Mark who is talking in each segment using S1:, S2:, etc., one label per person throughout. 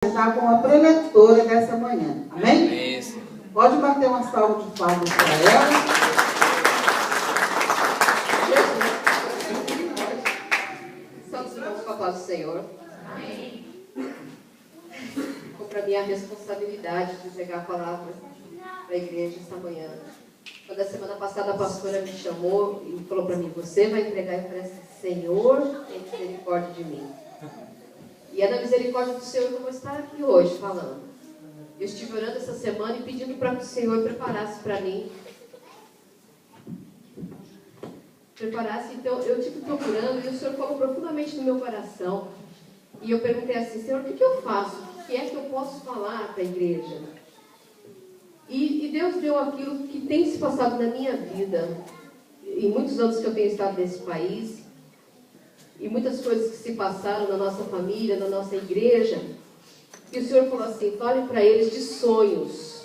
S1: Está com a preletora dessa manhã. Amém?
S2: Isso.
S1: Pode bater uma salva de palmas para ela.
S3: Santos irmãos com a paz do Senhor. Amém. Ficou para mim a responsabilidade de entregar a palavra para a igreja esta manhã. Quando a semana passada a pastora me chamou e falou para mim, você vai entregar, eu falei assim, Senhor, tem misericórdia de mim. E é na misericórdia do Senhor que eu vou estar aqui hoje falando. Eu estive orando essa semana e pedindo para que o Senhor preparasse para mim. Então eu estive procurando e o Senhor falou profundamente no meu coração. E eu perguntei assim, Senhor, o que eu faço? O que é que eu posso falar para a igreja? E Deus deu aquilo que tem se passado na minha vida. Em muitos anos que eu tenho estado nesse país, e muitas coisas que se passaram na nossa família, na nossa igreja. E o Senhor falou assim, fale para eles de sonhos.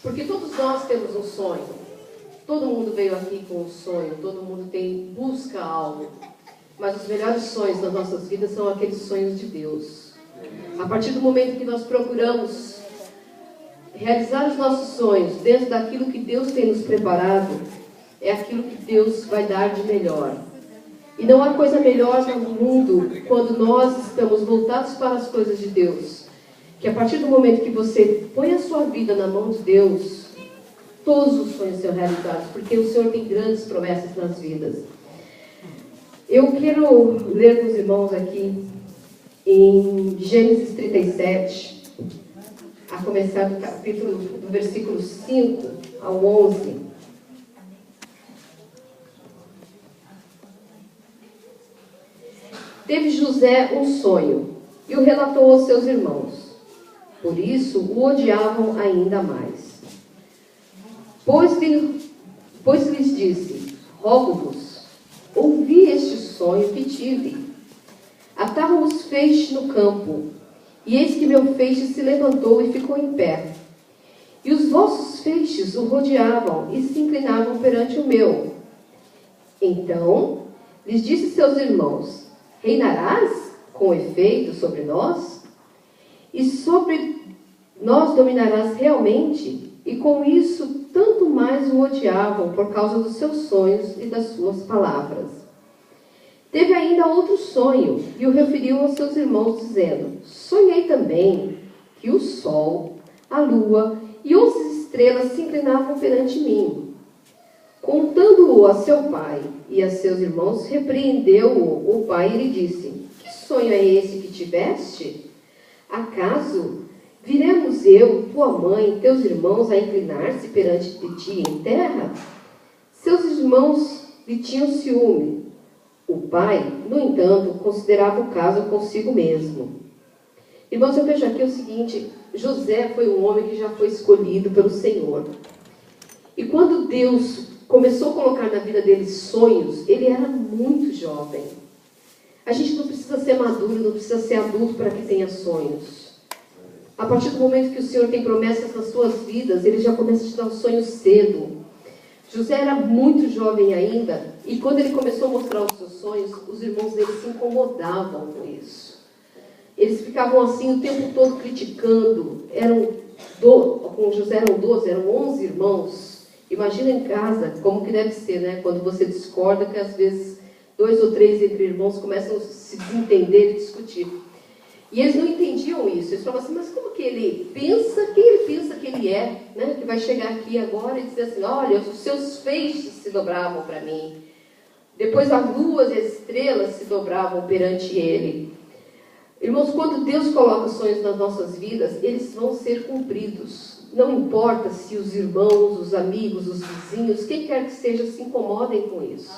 S3: Porque todos nós temos um sonho. Todo mundo veio aqui com um sonho, todo mundo busca algo. Mas os melhores sonhos das nossas vidas são aqueles sonhos de Deus. A partir do momento que nós procuramos realizar os nossos sonhos dentro daquilo que Deus tem nos preparado, é aquilo que Deus vai dar de melhor. E não há coisa melhor no mundo quando nós estamos voltados para as coisas de Deus. Que a partir do momento que você põe a sua vida na mão de Deus, todos os sonhos são realizados, porque o Senhor tem grandes promessas nas vidas. Eu quero ler com os irmãos aqui em Gênesis 37, a começar do versículo 5 ao 11. Teve José um sonho e o relatou aos seus irmãos. Por isso o odiavam ainda mais. Pois lhes disse, rogo-vos, ouvi este sonho que tive. Atávamos feixes no campo, e eis que meu feixe se levantou e ficou em pé. E os vossos feixes o rodeavam e se inclinavam perante o meu. Então lhes disse seus irmãos, reinarás com efeito sobre nós? E sobre nós dominarás realmente? E com isso, tanto mais o odiavam por causa dos seus sonhos e das suas palavras. Teve ainda outro sonho, e o referiu aos seus irmãos, dizendo, sonhei também que o sol, a lua e 11 estrelas se inclinavam perante mim. Contando-o a seu pai e a seus irmãos, repreendeu-o o pai e lhe disse, que sonho é esse que tiveste? Acaso viremos eu, tua mãe, teus irmãos a inclinar-se perante de ti em terra? Seus irmãos lhe tinham ciúme. O pai, no entanto, considerava o caso consigo mesmo. Irmãos, eu vejo aqui o seguinte, José foi um homem que já foi escolhido pelo Senhor. E quando Deus começou a colocar na vida dele sonhos, ele era muito jovem. A gente não precisa ser maduro, não precisa ser adulto para que tenha sonhos. A partir do momento que o Senhor tem promessas nas suas vidas, ele já começa a te dar um sonho cedo. José era muito jovem ainda, e quando ele começou a mostrar os seus sonhos, os irmãos dele se incomodavam com isso. Eles ficavam assim o tempo todo criticando. Com José eram 12, eram 11 irmãos. Imagina em casa como que deve ser, né? Quando você discorda, que às vezes 2 ou 3 entre irmãos começam a se desentender e discutir. E eles não entendiam isso. Eles falavam assim, mas como que ele pensa, quem ele pensa que ele é, né? Que vai chegar aqui agora e dizer assim, olha, os seus feixes se dobravam para mim. Depois as luas e as estrelas se dobravam perante ele. Irmãos, quando Deus coloca sonhos nas nossas vidas, eles vão ser cumpridos. Não importa se os irmãos, os amigos, os vizinhos, quem quer que seja, se incomodem com isso.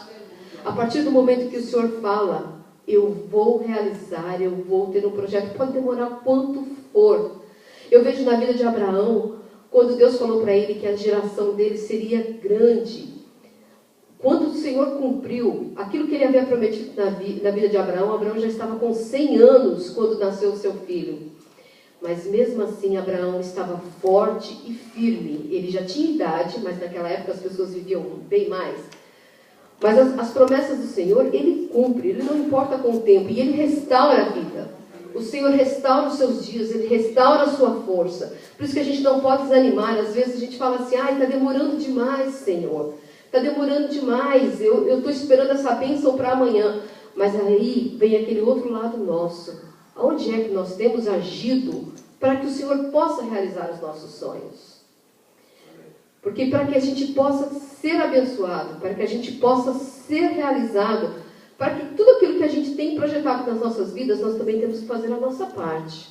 S3: A partir do momento que o Senhor fala, eu vou realizar, eu vou ter um projeto, pode demorar quanto for. Eu vejo na vida de Abraão, quando Deus falou para ele que a geração dele seria grande. Quando o Senhor cumpriu aquilo que ele havia prometido na vida de Abraão, Abraão já estava com 100 anos quando nasceu o seu filho. Mas mesmo assim, Abraão estava forte e firme. Ele já tinha idade, mas naquela época as pessoas viviam bem mais. Mas as promessas do Senhor, Ele cumpre, Ele não importa com o tempo, e Ele restaura a vida. O Senhor restaura os seus dias, Ele restaura a sua força. Por isso que a gente não pode desanimar. Às vezes a gente fala assim, ai, está demorando demais, Senhor. Está demorando demais, eu estou esperando essa bênção para amanhã. Mas aí vem aquele outro lado nosso. Onde é que nós temos agido para que o Senhor possa realizar os nossos sonhos? Porque para que a gente possa ser abençoado, para que a gente possa ser realizado, para que tudo aquilo que a gente tem projetado nas nossas vidas, nós também temos que fazer a nossa parte.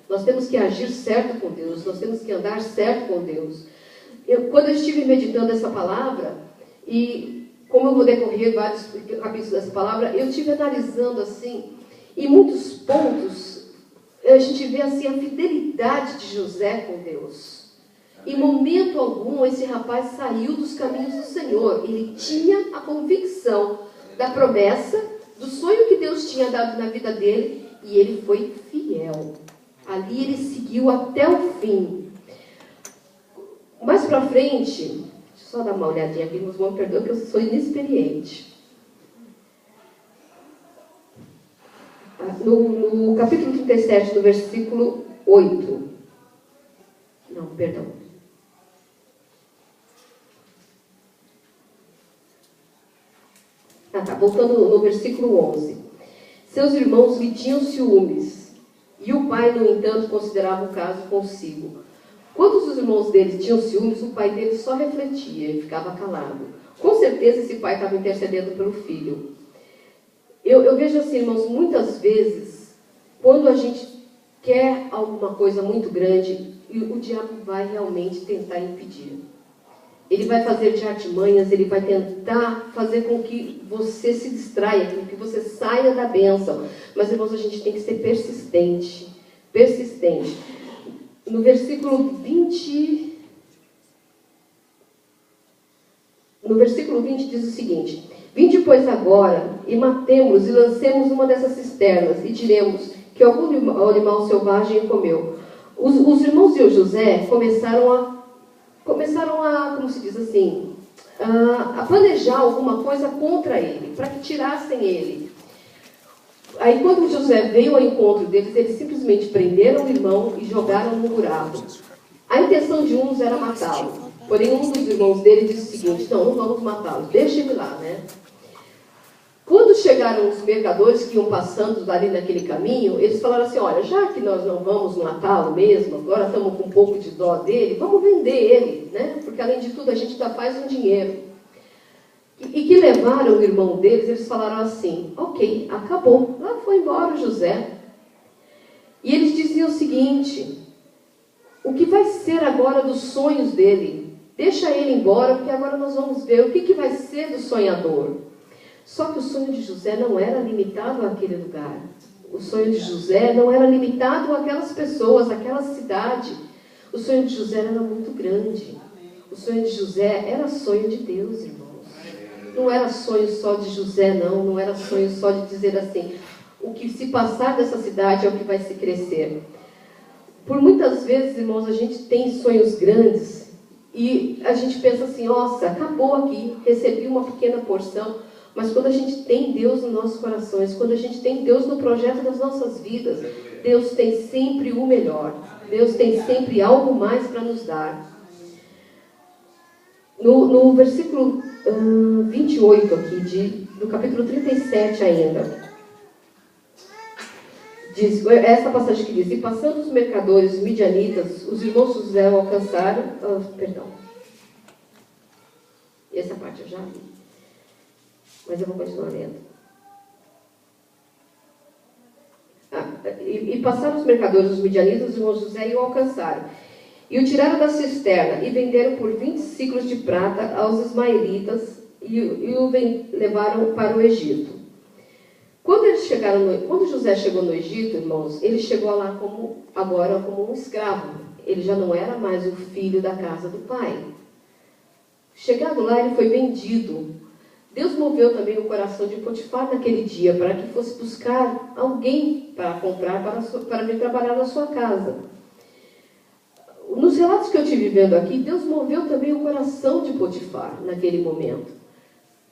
S3: Nós temos que agir certo com Deus, nós temos que andar certo com Deus. Quando eu estive meditando essa palavra, e como eu vou decorrer vários capítulos dessa palavra, eu estive analisando assim, em muitos pontos, a gente vê assim a fidelidade de José com Deus. Em momento algum, esse rapaz saiu dos caminhos do Senhor. Ele tinha a convicção da promessa, do sonho que Deus tinha dado na vida dele, e ele foi fiel. Ali ele seguiu até o fim. Mais para frente, deixa eu só dar uma olhadinha aqui, meus irmãos, perdoam que eu sou inexperiente. No capítulo 37, no versículo 8. Não, perdão. Voltando no versículo 11. Seus irmãos lhe tinham ciúmes, e o pai, no entanto, considerava o caso consigo. Quando os irmãos dele tinham ciúmes, o pai dele só refletia e ficava calado. Com certeza esse pai estava intercedendo pelo filho. Eu vejo assim, irmãos, muitas vezes, quando a gente quer alguma coisa muito grande, o diabo vai realmente tentar impedir. Ele vai fazer de artimanhas, ele vai tentar fazer com que você se distraia, com que você saia da bênção. Mas, irmãos, a gente tem que ser persistente. Persistente. No versículo 20... No versículo 20 diz o seguinte: Vinde, pois, agora, e matemo-los, e lancemos uma dessas cisternas, e diremos que algum animal selvagem comeu. Os irmãos de José começaram a, como se diz assim, a planejar alguma coisa contra ele, para que tirassem ele. Aí, quando José veio ao encontro deles, eles simplesmente prenderam o irmão e jogaram no buraco. A intenção de uns era matá-lo. Porém, um dos irmãos dele disse o seguinte: não vamos matá-lo, deixa ele lá, né? Quando chegaram os mercadores que iam passando ali naquele caminho, eles falaram assim: olha, já que nós não vamos matá-lo mesmo, agora estamos com um pouco de dó dele, vamos vender ele, né? Porque além de tudo a gente ainda faz um dinheiro. E que levaram o irmão deles, eles falaram assim: ok, acabou, lá foi embora o José. E eles diziam o seguinte: o que vai ser agora dos sonhos dele? Deixa ele embora, porque agora nós vamos ver o que vai ser do sonhador. Só que o sonho de José não era limitado àquele lugar. O sonho de José não era limitado àquelas pessoas, àquela cidade. O sonho de José era muito grande. O sonho de José era sonho de Deus, irmãos. Não era sonho só de José, não. Não era sonho só de dizer assim: o que se passar dessa cidade é o que vai se crescer. Por muitas vezes, irmãos, a gente tem sonhos grandes e a gente pensa assim: nossa, acabou aqui, recebi uma pequena porção. Mas quando a gente tem Deus nos nossos corações, quando a gente tem Deus no projeto das nossas vidas, Deus tem sempre o melhor. Deus tem sempre algo mais para nos dar. No versículo 28 aqui, do capítulo 37 ainda, diz, essa passagem que diz: E passando os mercadores midianitas, os irmãos de José alcançaram... perdão. Essa parte eu já li. Mas eu vou continuar lendo. E passaram os mercadores, os midianitas, os irmãos de José, e o alcançaram. E o tiraram da cisterna, e venderam por 20 ciclos de prata aos ismaelitas, e o levaram para o Egito. Quando José chegou no Egito, irmãos, ele chegou lá agora como um escravo. Ele já não era mais o filho da casa do pai. Chegado lá, ele foi vendido. Deus moveu também o coração de Potifar naquele dia, para que fosse buscar alguém para comprar, para vir trabalhar na sua casa. Nos relatos que eu estive vendo aqui, Deus moveu também o coração de Potifar naquele momento.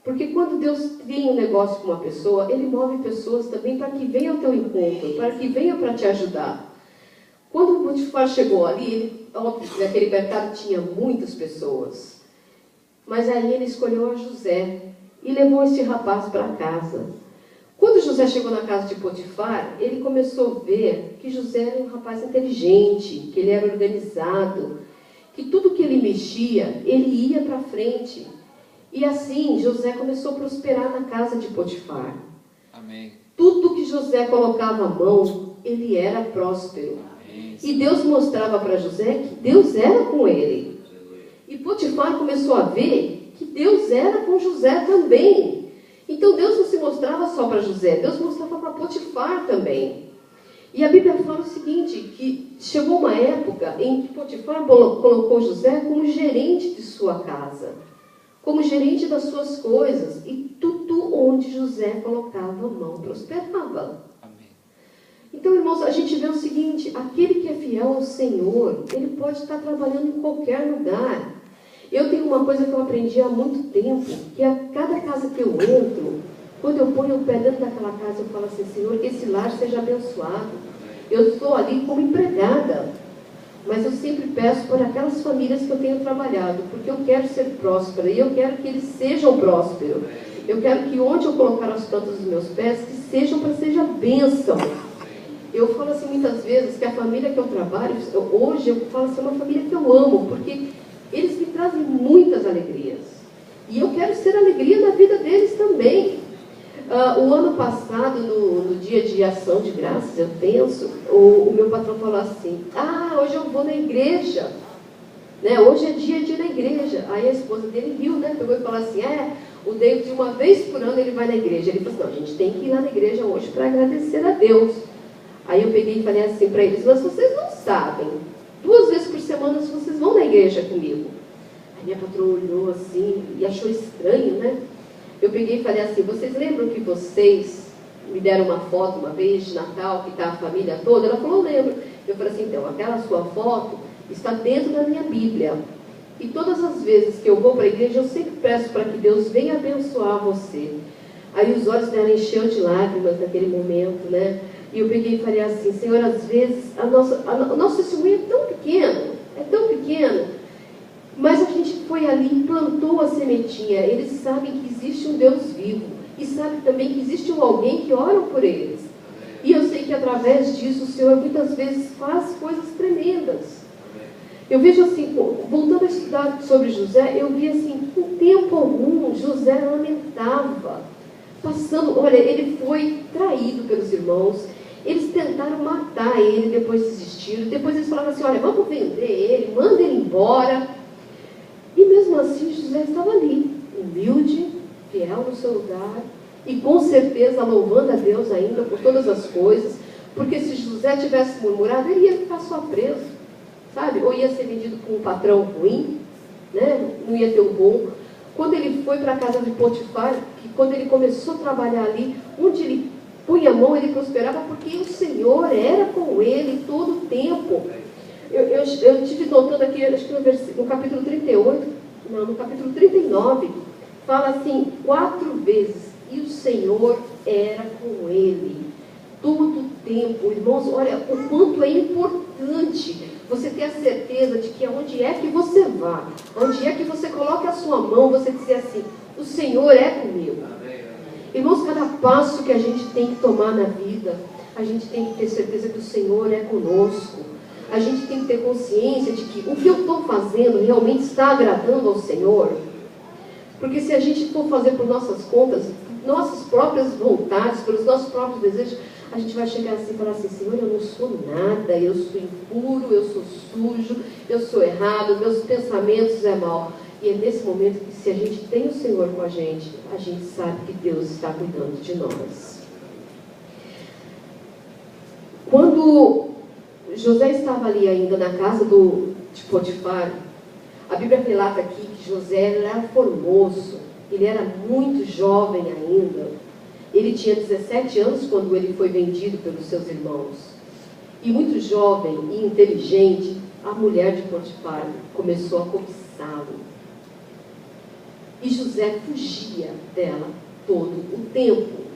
S3: Porque quando Deus tem um negócio com uma pessoa, Ele move pessoas também para que venham ao teu encontro, para que venham para te ajudar. Quando o Potifar chegou ali, óbvio que naquele mercado tinha muitas pessoas. Mas aí ele escolheu a José e levou esse rapaz para casa. Quando José chegou na casa de Potifar, ele começou a ver que José era um rapaz inteligente, que ele era organizado, que tudo que ele mexia, ele ia para frente. E assim, José começou a prosperar na casa de Potifar.
S2: Amém.
S3: Tudo que José colocava a mão, ele era próspero.
S2: Amém.
S3: E Deus mostrava para José que Deus era com ele. E Potifar começou a ver que Deus era com José também. Então Deus não se mostrava só para José, Deus mostrava para Potifar também. E a Bíblia fala o seguinte, que chegou uma época em que Potifar colocou José como gerente de sua casa, como gerente das suas coisas, e tudo onde José colocava a mão prosperava.
S2: Amém.
S3: Então, irmãos, a gente vê o seguinte, aquele que é fiel ao Senhor, ele pode estar trabalhando em qualquer lugar. Eu tenho uma coisa que eu aprendi há muito tempo, que a cada casa que eu entro, quando eu ponho o pé dentro daquela casa, eu falo assim, Senhor, que esse lar seja abençoado. Eu estou ali como empregada, mas eu sempre peço por aquelas famílias que eu tenho trabalhado, porque eu quero ser próspera e eu quero que eles sejam prósperos. Eu quero que onde eu colocar as plantas dos meus pés, que sejam para seja bênção. Eu falo assim muitas vezes que a família que eu trabalho, hoje eu falo assim, é uma família que eu amo, porque eles me trazem muitas alegrias. E eu quero ser alegria na vida deles também. O ano passado, no dia de ação de graças, eu penso, o meu patrão falou assim, hoje eu vou na igreja, né? Hoje é dia de ir na igreja. Aí a esposa dele riu, né? Pegou e falou assim, o David uma vez por ano ele vai na igreja. Ele falou assim, não, a gente tem que ir lá na igreja hoje para agradecer a Deus. Aí eu peguei e falei assim para eles, mas vocês não sabem, 2 vezes por semana vocês vão na igreja comigo. Aí minha patroa olhou assim e achou estranho, né? Eu peguei e falei assim, vocês lembram que vocês me deram uma foto uma vez de Natal, que está a família toda? Ela falou, lembro. Eu falei assim, então, aquela sua foto está dentro da minha Bíblia. E todas as vezes que eu vou para a igreja, eu sempre peço para que Deus venha abençoar você. Aí os olhos dela encheu de lágrimas naquele momento, né? E eu peguei e falei assim, Senhor, às vezes o nosso testemunho é tão pequeno, mas a gente foi ali e plantou a sementinha. Eles sabem que existe um Deus vivo e sabem também que existe um alguém que ora por eles. E eu sei que através disso o Senhor muitas vezes faz coisas tremendas. Eu vejo assim, voltando a estudar sobre José, eu vi assim, que em tempo algum José lamentava. Olha, ele foi traído pelos irmãos, eles tentaram matar ele, depois desistiram, depois eles falaram assim, olha, vamos vender ele, manda ele embora. E mesmo assim José estava ali, humilde, fiel no seu lugar, e com certeza louvando a Deus ainda por todas as coisas, porque se José tivesse murmurado, ele ia ficar só preso, sabe? Ou ia ser vendido com um patrão ruim, né? Não ia ter um bom. Quando ele foi para a casa de Potifar, que quando ele começou a trabalhar ali, onde ele punha a mão, ele prosperava, porque o Senhor era com ele todo o tempo. Eu estive notando aqui, acho que no capítulo 38, não, no capítulo 39, fala assim, 4 vezes, e o Senhor era com ele, todo o tempo. Irmãos, olha o quanto é importante você ter a certeza de que aonde é que você vá, onde é que você coloque a sua mão, você dizer assim, o Senhor é comigo. Irmãos, cada passo que a gente tem que tomar na vida, a gente tem que ter certeza que o Senhor é conosco. A gente tem que ter consciência de que o que eu estou fazendo realmente está agradando ao Senhor. Porque se a gente for fazer por nossas contas, nossas próprias vontades, pelos nossos próprios desejos, a gente vai chegar assim e falar assim, Senhor, eu não sou nada, eu sou impuro, eu sou sujo, eu sou errado, meus pensamentos é mal. E é nesse momento que se a gente tem o Senhor com a gente sabe que Deus está cuidando de nós. Quando José estava ali ainda na casa de Potifar, a Bíblia relata aqui que José era formoso, ele era muito jovem ainda. Ele tinha 17 anos quando ele foi vendido pelos seus irmãos. E muito jovem e inteligente, a mulher de Potifar começou a cobiçá-lo. E José fugia dela todo o tempo.